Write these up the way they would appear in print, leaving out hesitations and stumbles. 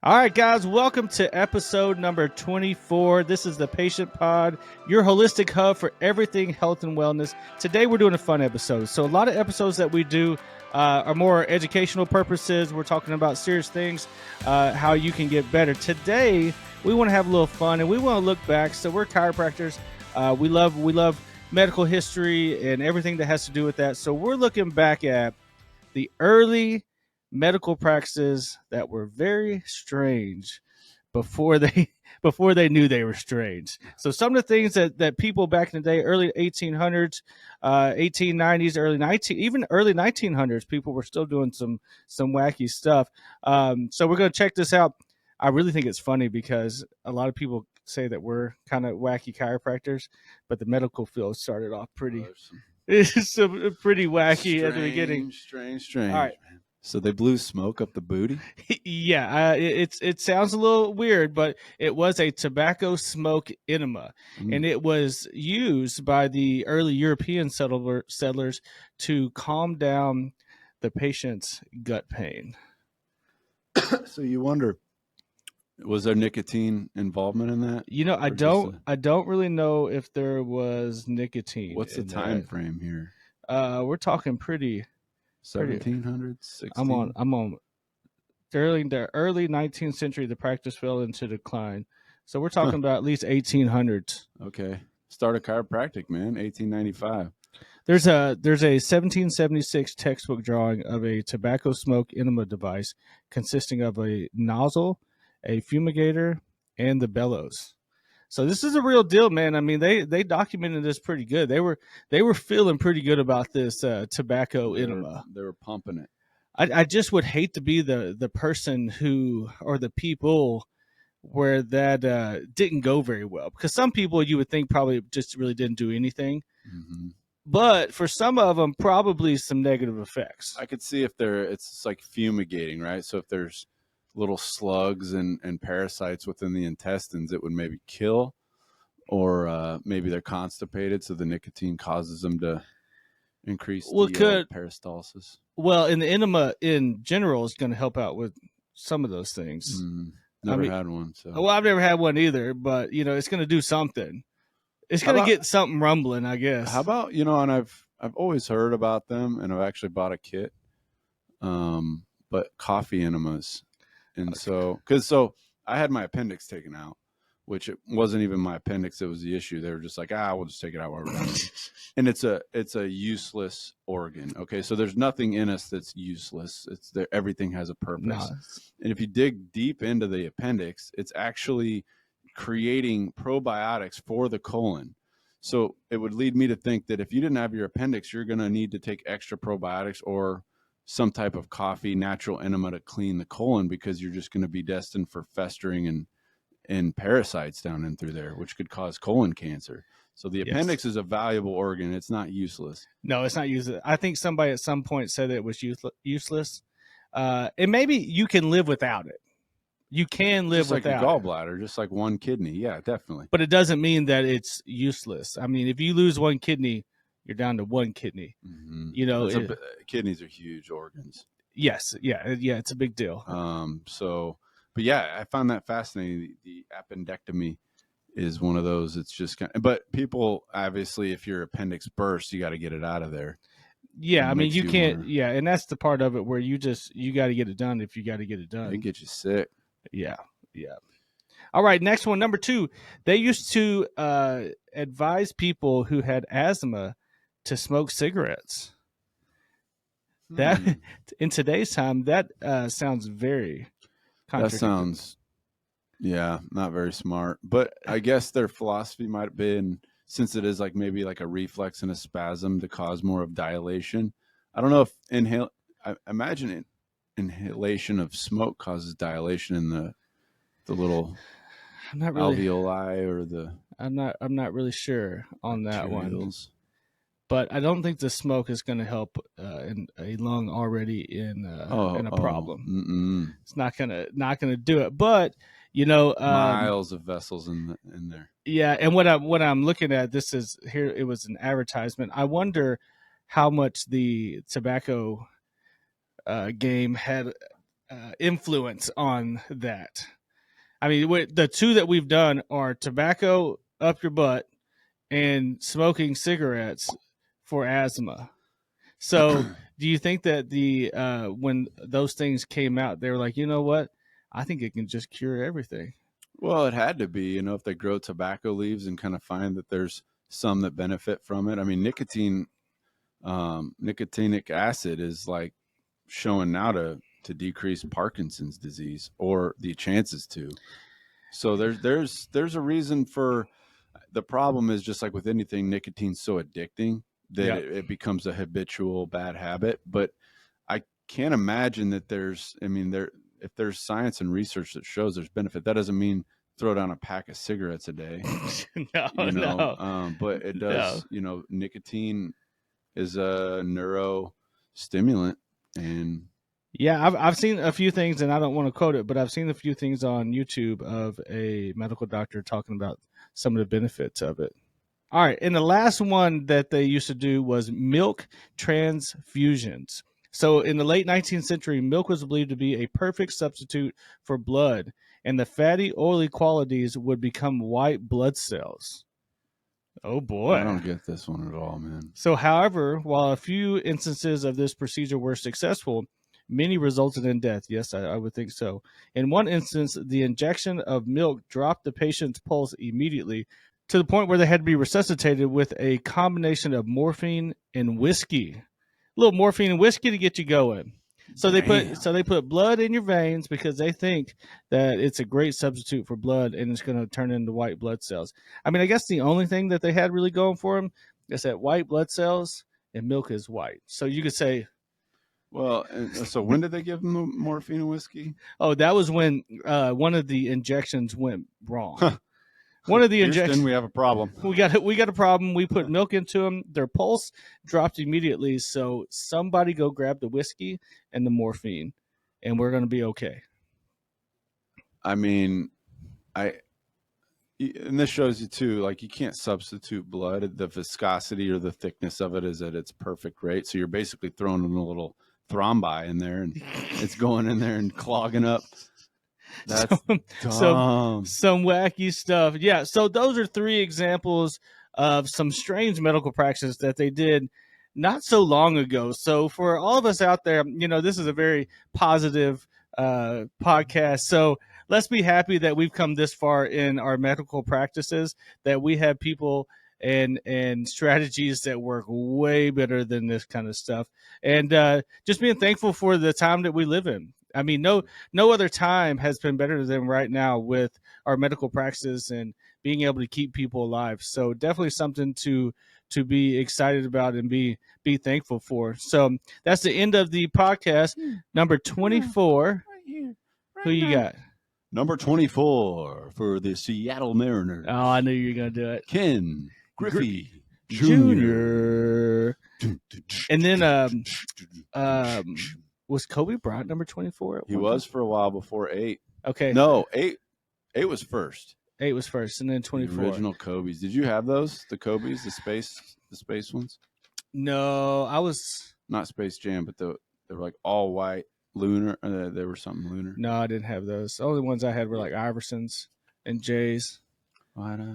All right, guys, welcome to episode number 24. This is the Patient Pod, your holistic hub for everything health and wellness. Today, we're doing a fun episode. So, a lot of episodes that we do are more educational purposes. We're talking about serious things, how you can get better. Today, we want to have a little fun and we want to look back. So, we're chiropractors. We love medical history and everything that has to do with that. So, we're looking back at the early medical practices that were very strange before they knew they were strange. So some of the things that people back in the day, early 1800s, 1890s, early 1900s, people were still doing some wacky stuff. So we're going to check this out. I really think it's funny because a lot of people say that we're kind of wacky chiropractors, but the medical field started off pretty pretty wacky at the beginning. Strange. All right. So they blew smoke up the booty? Yeah, it sounds a little weird, but it was a tobacco smoke enema, and it was used by the early European settlers to calm down the patient's gut pain. So you wonder, was there nicotine involvement in that? You know, I don't really know if there was nicotine. What's the time frame here? We're talking pretty 1700s, 16? I'm on during the early 19th century. The practice fell into decline, so we're talking about at least 1800s. Okay, start of chiropractic, man. 1895. There's a 1776 textbook drawing of a tobacco smoke enema device consisting of a nozzle, a fumigator, and the bellows. So this is a real deal, man. I mean, they documented this pretty good. They were feeling pretty good about this tobacco enema. They were pumping it. I just would hate to be the person who, or the people where that didn't go very well, because some people you would think probably just really didn't do anything. Mm-hmm. But for some of them, probably some negative effects. I could see if it's like fumigating, right? So if there's little slugs and parasites within the intestines, it would maybe kill, or maybe they're constipated, so the nicotine causes them to increase peristalsis. Well, and the enema in general is going to help out with some of those things. Never had one. So. Well, I've never had one either, but it's going to do something. It's going to get something rumbling, I guess. How about, and I've always heard about them, and I've actually bought a kit, but coffee enemas. And so I had my appendix taken out, which it wasn't even my appendix that was the issue. They were just like, we'll just take it out while we're done. And it's a useless organ. Okay, so there's nothing in us that's useless. It's there. Everything has a purpose. Nice. And if you dig deep into the appendix, it's actually creating probiotics for the colon. So it would lead me to think that if you didn't have your appendix, you're going to need to take extra probiotics or some type of coffee, natural enema to clean the colon, because you're just going to be destined for festering and parasites down in through there, which could cause colon cancer. So the appendix is a valuable organ. It's not useless. No, it's not useless. I think somebody at some point said it was useless. And maybe you can live without it. You can live just without like a gallbladder, just like one kidney. Yeah, definitely. But it doesn't mean that it's useless. I mean, if you lose one kidney, you're down to one kidney. Mm-hmm. Kidneys are huge organs. Yes. Yeah. It's a big deal. But yeah, I found that fascinating. The appendectomy is one of those. It's just but people, obviously, if your appendix bursts, you got to get it out of there. Yeah. I mean, you can't. Yeah. And that's the part of it where you got to get it done if you got to get it done. It gets you sick. Yeah. Yeah. All right. Next one. Number 2, they used to advise people who had asthma to smoke cigarettes. That in today's time, that sounds very contradictory. That sounds, not very smart. But I guess their philosophy might have been, since it is like maybe like a reflex and a spasm to cause more of dilation. I don't know if I imagine inhalation of smoke causes dilation in the little alveoli or the. I'm not really sure on that one. But I don't think the smoke is going to help in a lung already in a problem. Mm-mm. It's not gonna do it. But miles of vessels in there. Yeah, and what I'm looking at, this is here. It was an advertisement. I wonder how much the tobacco game had influence on that. I mean, the two that we've done are tobacco up your butt and smoking cigarettes for asthma. So, do you think that when those things came out, they were like, you know what? I think it can just cure everything. Well, it had to be, if they grow tobacco leaves and kind of find that there's some that benefit from it. I mean, nicotinic acid is like showing now to decrease Parkinson's disease or the chances to. So there's a reason for. The problem is just like with anything, nicotine's so addicting that it becomes a habitual bad habit. But I can't imagine that if there's science and research that shows there's benefit, that doesn't mean throw down a pack of cigarettes a day. No. But it does. Nicotine is a neurostimulant, and yeah, I've seen a few things, and I don't want to quote it, but I've seen a few things on YouTube of a medical doctor talking about some of the benefits of it. All right, and the last one that they used to do was milk transfusions. So in the late 19th century, milk was believed to be a perfect substitute for blood, and the fatty, oily qualities would become white blood cells. Oh boy. I don't get this one at all, man. So, however, while a few instances of this procedure were successful, many resulted in death. Yes, I would think so. In one instance, the injection of milk dropped the patient's pulse immediately to the point where they had to be resuscitated with a combination of morphine and whiskey. A little morphine and whiskey to get you going. So they put blood in your veins because they think that it's a great substitute for blood and it's going to turn into white blood cells. I mean, I guess the only thing that they had really going for them is that white blood cells and milk is white. So you could say, well, so when did they give them the morphine and whiskey? Oh, that was when one of the injections went wrong. One of the injections, we have a problem. We got a problem. We put milk into them. Their pulse dropped immediately. So somebody go grab the whiskey and the morphine, and we're going to be okay. I mean, and this shows you too, like you can't substitute blood. The viscosity or the thickness of it is at its perfect rate. So you're basically throwing in a little thrombi in there, and it's going in there and clogging up. That's some wacky stuff. Yeah. So those are three examples of some strange medical practices that they did not so long ago. So for all of us out there, this is a very positive podcast. So let's be happy that we've come this far in our medical practices, that we have people and strategies that work way better than this kind of stuff. And just being thankful for the time that we live in. I mean, no other time has been better than right now with our medical practices and being able to keep people alive. So definitely something to be excited about and be thankful for. So that's the end of the podcast. Number 24. Who you got? Number 24 for the Seattle Mariners. Oh, I knew you were going to do it. Ken Griffey Jr. And then was Kobe Bryant number 24? He was for a while before 8. Okay. No, 8 was first. 8 was first, and then 24. The original Kobe's. Did you have those? The Kobe's, the space ones? No, I was not Space Jam, but they were like all white lunar. They were something lunar. No, I didn't have those. The only ones I had were like Iversons and Jay's. Tracy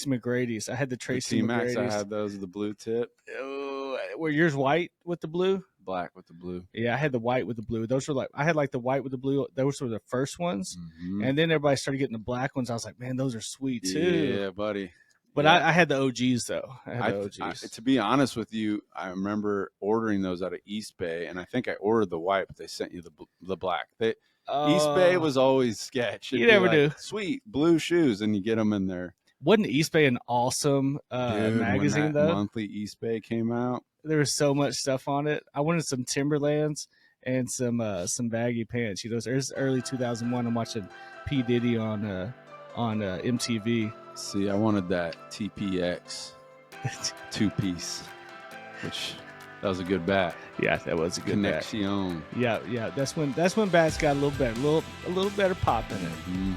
McGrady's. I had the Tracy McGrady's. I had those with the blue tip. Oh, were yours white with the blue? Black with the blue. Yeah, I had the white with the blue. Those were I had the white with the blue. Those were the first ones. Mm-hmm. And then everybody started getting the black ones. I was like, man, those are sweet too. Yeah, buddy. But yeah. I had the OGs though. I had the OGs. To be honest with you, I remember ordering those out of East Bay, and I think I ordered the white, but they sent you the black. East Bay was always sketch. You never do. Sweet blue shoes, and you get them in there. Wasn't East Bay an awesome magazine when that though? Monthly East Bay came out. There was so much stuff on it. I wanted some Timberlands and some baggy pants. It was early 2001. I'm watching P Diddy on MTV. See, I wanted that TPX 2-piece, which that was a good bat. Yeah, that was a good Connection. bat. Yeah. That's when bats got a little better, a little better pop in it. Mm-hmm.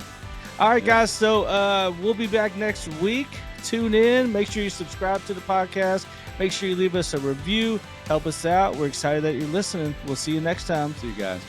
All right, guys. So we'll be back next week. Tune in. Make sure you subscribe to the podcast. Make sure you leave us a review. Help us out. We're excited that you're listening. We'll see you next time. See you guys.